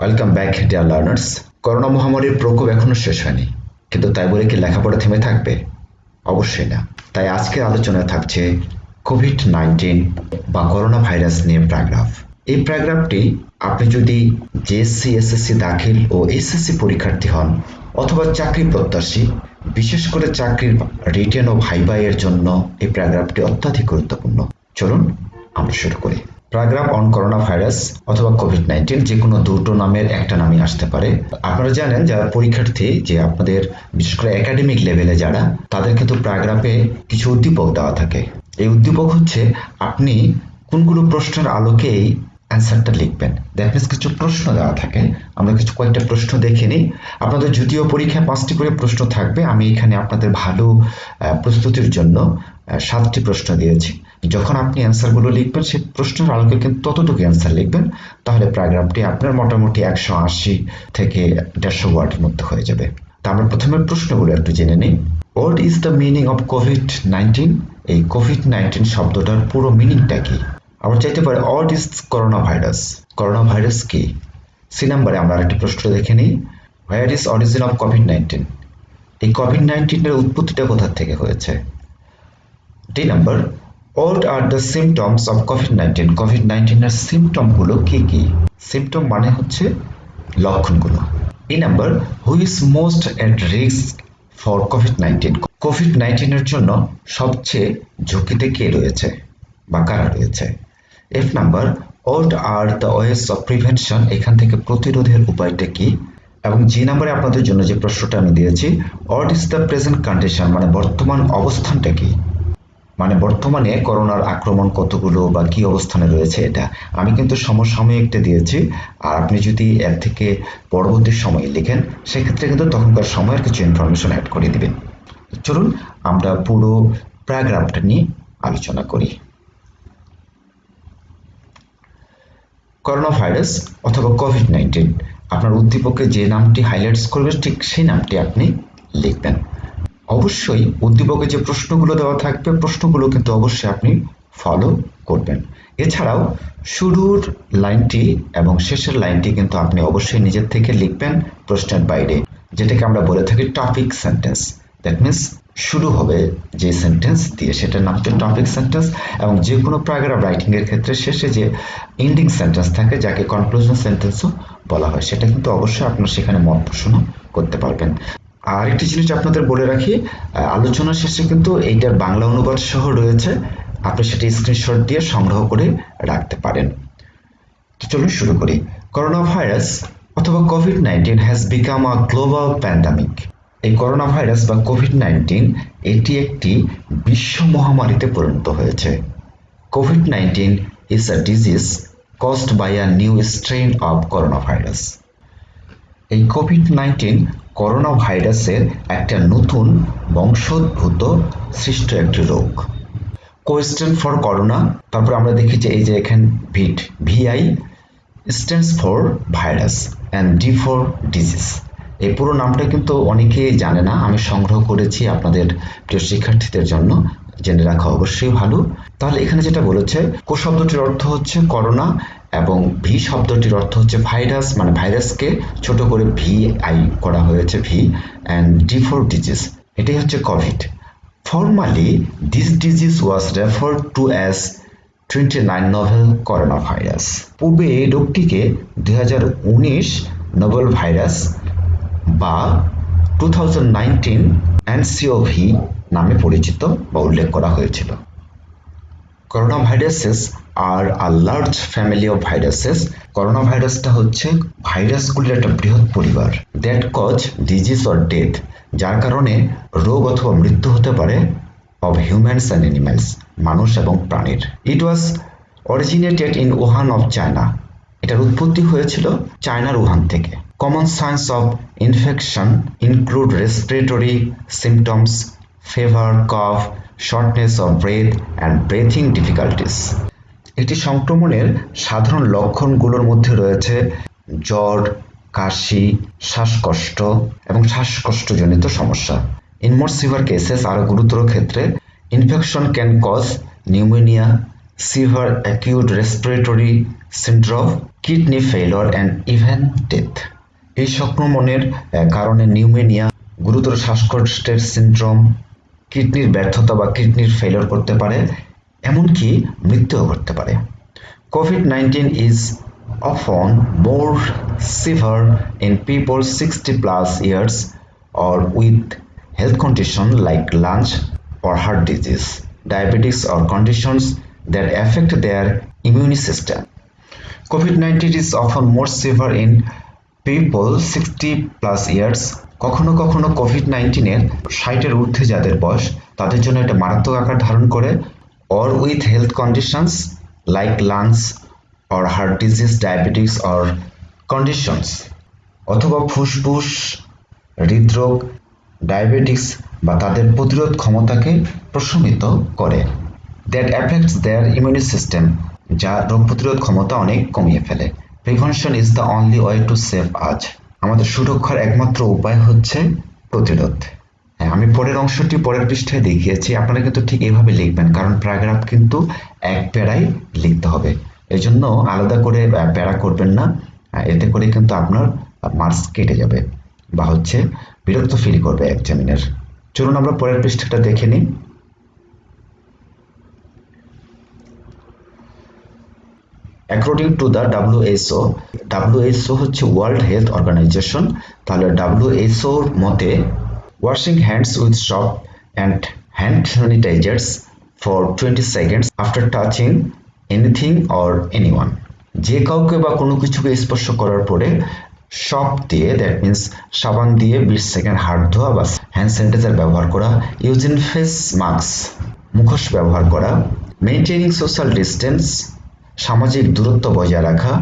Welcome back dear learners. Corona মহামারীর প্রকোপ এখনো শেষ হয়নি, কিন্তু তাই বলে কি লেখাপড়া থেমে থাকবে? অবশ্যই না। তাই আজকের আলোচনায় থাকছে কোভিড-19 বা করোনা ভাইরাস নিয়ে প্যারাগ্রাফ। এই প্যারাগ্রাফটি আপনি যদি জেএসসি, এসএসসি দাখিল ও এসএসসি পরীক্ষার্থী হন অথবা চাকরি প্রত্যাশী, বিশেষ করে চাকরির রিটেন ও ভাইবা এর জন্য এই প্যারাগ্রাফটি অত্যাধিক গুরুত্বপূর্ণ। চলুন আমরা শুরু করি। প্যারাগ্রাফ অন করোনা ভাইরাস অথবা কোভিড-19 যে কোনো দুটো নামের একটা নামই আসতে পারে। আপনারা জানেন যারা পরীক্ষার্থী, যে আপনাদের বিশেষ করে একাডেমিক লেভেলে যারা, তাদের কিন্তু প্যারাগ্রাফে কিছু উদ্দীপক দেওয়া থাকে। এই উদ্দীপক হচ্ছে আপনি কোনগুলো প্রশ্নের আলোকেই অ্যান্সারটা লিখবেন। দ্যাট মিনস কিছু প্রশ্ন দেওয়া থাকে। আমরা কয়েকটা প্রশ্ন দেখে নিই। আপনাদের যদিও পরীক্ষায় 5টি করে প্রশ্ন থাকবে, আমি এখানে আপনাদের ভালো প্রস্তুতির জন্য 7টি প্রশ্ন দিয়েছি। যখন আপনি অ্যান্সারগুলো লিখবেন সেই প্রশ্নের আলোকে কিন্তু ততটুকু অ্যান্সার লিখবেন, তাহলে প্যারাগ্রাফটি আপনার মোটামুটি 180 থেকে 150 ওয়ার্ডের মধ্যে হয়ে যাবে। তা আমরা প্রথমে প্রশ্নগুলো একটু জেনে নিই। What is the meaning of COVID-19? এই কোভিড-19 শব্দটার পুরো মিনিংটা কি? আমরা চাইতে পারি what is corona virus? Corona virus কি? সি নাম্বারে আমরা আরেকটি প্রশ্ন দেখে নিই। Where is origin of COVID-19? এই কোভিড-19 এর উৎপত্তিটা কোথা থেকে হয়েছে? D number, what are the symptoms of COVID-19? COVID-19 এর সিমটম গুলো কি কি? সিমটম মানে হচ্ছে লক্ষণগুলো। এই number, who is most at risk for COVID-19? COVID-19 এর জন্য সবচেয়ে ঝুঁকিতে কে রয়েছে বা কারা রয়েছে? F number, what are the ways of prevention? এখান থেকে প্রতিরোধের উপায়টা কি? এবং জি নাম্বারে আপনাদের জন্য যে প্রশ্নটা আমি দিয়েছি, what is the present condition? মানে বর্তমান অবস্থানটা কি? মানে বর্তমানে করোনার আক্রমণ কতগুলো বা কি অবস্থানে রয়েছে এটা। আমি কিন্তু সমসাময়িকটা দিয়েছি, আর আপনি যদি এর থেকে পরবর্তী সময়ে লিখেন সেক্ষেত্রে কিন্তু তখনকার সময়ের কিছু ইনফরমেশন অ্যাড করে দিবেন। চলুন আমরা পুরো প্যারাগ্রাফটা নিয়ে আলোচনা করি। করোনা ভাইরাস অথবা কোভিড-19, আপনার উদ্দীপকে যে নামটি হাইলাইটস করবে ঠিক সেই নামটি আপনি লিখবেন। অবশ্যই উদ্দীপকে যে প্রশ্নগুলো দেওয়া থাকবে প্রশ্নগুলো কিন্তু অবশ্যই আপনি ফলো করবেন। এছাড়াও শুরুর লাইনটি এবং শেষের লাইনটি কিন্তু আপনি অবশ্যই নিজের থেকে লিখবেন প্রশ্নের বাইরে, যেটাকে আমরা বলে থাকি টপিক সেন্টেন্স। দ্যাট মিনস শুরু হবে যে সেন্টেন্স দিয়ে সেটার নাম হচ্ছে টপিক সেন্টেন্স, এবং যে কোনো প্যারাগ্রাফ রাইটিং এর ক্ষেত্রে শেষে যে এন্ডিং সেন্টেন্স থাকে যাকে কনক্লুশন সেন্টেন্সও বলা হয়, সেটা কিন্তু অবশ্যই আপনারা সেখানে মত পোষণ করতে পারবেন। আর একটি জিনিস আপনাদের বলে রাখি, আলোচনার শেষে কিন্তু এইটার বাংলা অনুবাদ সহ রয়েছে, আপনি সেটা স্ক্রিনশট দিয়ে সংগ্রহ করে রাখতে পারেন। তো চলুন শুরু করি। করোনা ভাইরাস অথবা COVID-19 has become a global pandemic. এই করোনা ভাইরাস বা কোভিড-19 এটি একটি বিশ্ব মহামারীতে পরিণত হয়েছে। COVID-19 is a disease caused by a new strain of coronavirus. এই কোভিড-19 করোনা ভাইরাসের একটা নতুন বংশোদ্ভূত সৃষ্ট একটি রোগ। কোয়েশ্চেন ফর করোনা, তারপর আমরা দেখি যে এই যে এখানে vid, VI stands for virus and D for disease. এই পুরো নামটা কিন্তু অনেকেই জানে না, আমি সংগ্রহ করেছি আপনাদের প্রিয় শিক্ষার্থীদের জন্য, জেনে রাখা অবশ্যই ভালো। তাহলে এখানে যেটা বলেছে, কো শব্দটির অর্থ হচ্ছে করোনা এবং ভি শব্দটির অর্থ হচ্ছে ভাইরাস, মানে ভাইরাসকে ছোট করে ভি আই করা হয়েছে, V, and D for disease, এটাই হচ্ছে Covid. Formally, this disease was referred to as 29 novel coronavirus. পূর্বে এই রোগটিকে 2019 নোভেল ভাইরাস বা 2019 NCOV নামে পরিচিত বা উল্লেখ করা হয়েছিল। Corona viruses are a large family of viruses. Corona ভাইরাসটা হচ্ছে ভাইরাসগুলির একটা বৃহৎ পরিবার। That cause disease or death, যার কারণে রোগ অথবা মৃত্যু হতে পারে, অফ হিউম্যানস অ্যান্ড অ্যানিমালস, মানুষ এবং প্রাণীর। It was originated in Wuhan of China. এটার উৎপত্তি হয়েছিল চায়নার উহান থেকে। Common signs of infection include respiratory symptoms, fever, cough, shortness of breath and breathing difficulties. এটি সংক্রমণের সাধারণ লক্ষণগুলোর মধ্যে রয়েছে জ্বর, কাশি, শ্বাসকষ্ট এবং শ্বাসকষ্টজনিত সমস্যা। ইন মোর সিভিয়ার কেসেস, আরও গুরুতর ক্ষেত্রে, infection can cause pneumonia, severe acute respiratory syndrome, kidney failure and even death. এই সংক্রমণের কারণে নিউমোনিয়া, গুরুতর শ্বাসকষ্টের সিনড্রোম, কিডনির ব্যর্থতা বা কিডনির ফেইলর করতে পারে, এমনকি মৃত্যুও ঘটতে পারে। COVID-19 is often more severe in people 60+ years or with health conditions like lungs or heart disease, diabetes or conditions that affect their immune system. COVID-19 is often more severe in people 60+ years. কখনো কখনো COVID-19 এর 60-এর ঊর্ধ্বে যাদের বয়স তাদের জন্য এটা মারাত্মক আকার ধারণ করে, or with health conditions like lungs or heart disease, diabetes or conditions, অথবা ফুসফুস, হৃদরোগ, ডায়াবেটিস বা তাদের প্রতিরোধ ক্ষমতাকে প্রশমিত করে, that affects their immune system, যা রোগ প্রতিরোধ ক্ষমতা অনেক কমিয়ে ফেলে। Prevention is the only way to save us. আমাদের সুরক্ষার একমাত্র উপায় হচ্ছে প্রতিরোধ। হ্যাঁ, আমি পরের অংশটি পরের পৃষ্ঠায় দেখিয়েছি, আপনারা কিন্তু ঠিক এইভাবে লিখবেন, কারণ প্যারাগ্রাফ কিন্তু এক প্যারায় লিখতে হবে, এই জন্য আলাদা করে প্যারা করবেন না, এতে করে কিন্তু আপনার মার্কস কেটে যাবে বা বিরক্ত ফিল করবে এক্সামিনার। চলুন আমরা পরের পৃষ্ঠাটা দেখে নিই। অ্যাকর্ডিং টু দ্য WHO হচ্ছে ওয়ার্ল্ড হেলথ অর্গানাইজেশন, তাহলে WHOর মতে washing hands with soap and hand sanitisers for 20 seconds after touching anything or anyone, যে কাউকে বা কোনো কিছুকে স্পর্শ করার পরে সোপ দিয়ে, দ্যাট মিনস সাবান দিয়ে 20 সেকেন্ড হাত ধোয়া বা হ্যান্ড স্যানিটাইজার ব্যবহার করা, ইউজিং ফেস মাস্ক, মুখোশ ব্যবহার করা, মেইনটেইনিং সোশ্যাল ডিস্টেন্স, সামাজিক দূরত্ব বজায় রাখা,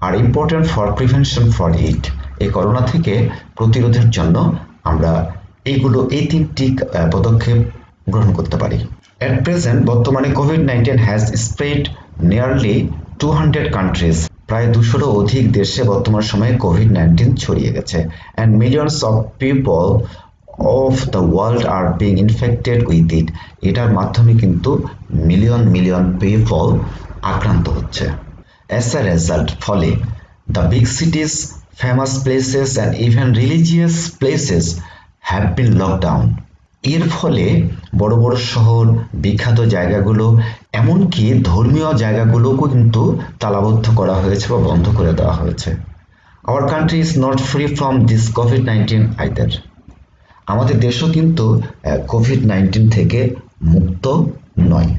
are important for prevention for it, এই করোনা থেকে প্রতিরোধের জন্য আমরা এই তিনটি পদক্ষেপ গ্রহণ করতে পারি। এট প্রেজেন্ট বর্তমানে COVID-19 has spread nearly 200 countries, প্রায় 200-রও অধিক দেশে বর্তমান সময়ে COVID-19 ছড়িয়ে গেছে, and millions of people of the world are being infected with it, এটার মাধ্যমে কিন্তু মিলিয়ন পিপল আক্রান্ত হচ্ছে। অ্যাজ আ রেজাল্ট, ফলে the big সিটিজ, famous places and even religious places have been lockdown, এর ফলে বড় বড় শহর, বিখ্যাত জায়গাগুলো, এমনকি ধর্মীয় জায়গাগুলোকেও কিন্তু তালাবদ্ধ করা হয়েছে বা বন্ধ করে দেওয়া হয়েছে। Our country is not free from this COVID-19 either, আমাদের দেশও কিন্তু COVID-19 থেকে মুক্ত নয়।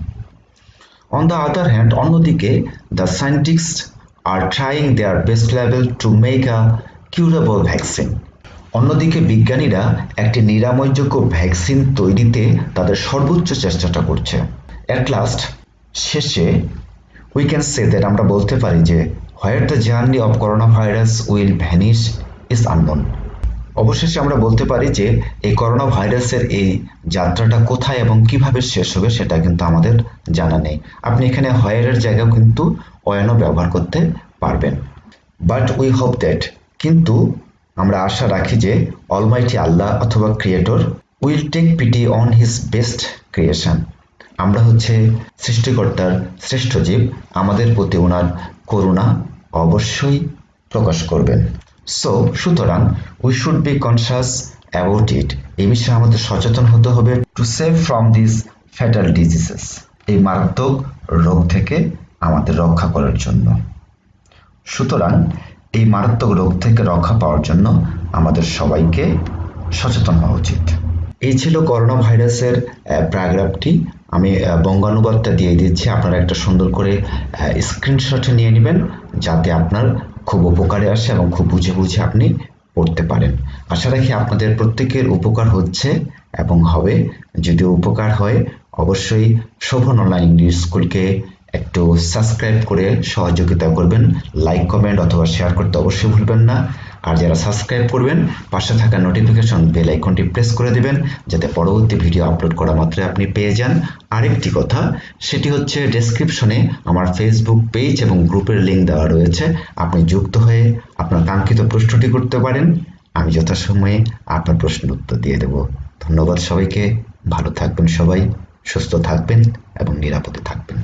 অন দ্য আদার হ্যান্ড, অন্যদিকে the scientist are trying their best level to make a curable vaccine, অন্যদিকে বিজ্ঞানীরা একটি নিরাময়যোগ্য ভ্যাকসিন তৈরিতে তাদের সর্বোচ্চ চেষ্টাটা করছে। অ্যাট লাস্ট, শেষে উই ক্যান সে দ্যাট, আমরা বলতে পারি যে where the journey of corona virus will vanish is unknown, অবশেষে আমরা বলতে পারি যে এই করোনা ভাইরাসের এই যাত্রাটা কোথায় এবং কিভাবে শেষ হবে সেটা কিন্তু আমাদের জানা নেই। আপনি এখানে হোয়ারের জায়গাও কিন্তু ওয়েনও ব্যবহার করতে পারবেন। বাট উই হোপ দ্যাট, কিন্তু আমরা আশা রাখি যে অলমাইটি আল্লাহ অথবা creator will take pity on his best creation, আমরা সৃষ্টিকর্তার শ্রেষ্ঠ জীব, আমাদের প্রতি ওনার করুণা অবশ্যই প্রকাশ করবেন। সুতরাং we should be conscious about it, এই বিষয়ে আমাদের সচেতন হতে হবে, to save from this fatal diseases, এই মারাত্মক রোগ থেকে আমাদের রক্ষা করার জন্য। সুতরাং এই মারাত্মক রোগ থেকে রক্ষা পাওয়ার জন্য আমাদের সবাইকে সচেতন হওয়া উচিত। এই ছিল করোনা ভাইরাসের প্যারাগ্রাফটি, আমি বঙ্গানুবাদটা দিয়ে দিচ্ছি, আপনারা একটা সুন্দর করে স্ক্রিনশট নিয়ে নেবেন যাতে আপনার খুব উপকারে আসে এবং খুব বুঝে বুঝে আপনি পড়তে পারেন। আশা রাখি আপনাদের প্রত্যেকের উপকার হচ্ছে এবং হবে। যদি উপকার হয় অবশ্যই শোভন অনলাইন ইংলিশ স্কুলকে একটু সাবস্ক্রাইব করে সহযোগিতা করবেন, লাইক কমেন্ট অথবা শেয়ার করতে অবশ্যই ভুলবেন না। আর যারা সাবস্ক্রাইব করবেন পাশে থাকা নোটিফিকেশন বেল আইকনটি প্রেস করে দিবেন যাতে পরবর্তী ভিডিও আপলোড করা মাত্রই আপনি পেয়ে যান। আরেকটি কথা, সেটি হচ্ছে ডেসক্রিপশনে আমার ফেসবুক পেজ এবং গ্রুপের লিঙ্ক দেওয়া রয়েছে, আপনি যুক্ত হয়ে আপনার কাঙ্ক্ষিত প্রশ্নটি করতে পারেন, আমি যথাসময়ে আপনার প্রশ্নের উত্তর দিয়ে দেব। ধন্যবাদ সবাইকে, ভালো থাকবেন সবাই, সুস্থ থাকবেন এবং নিরাপদে থাকবেন।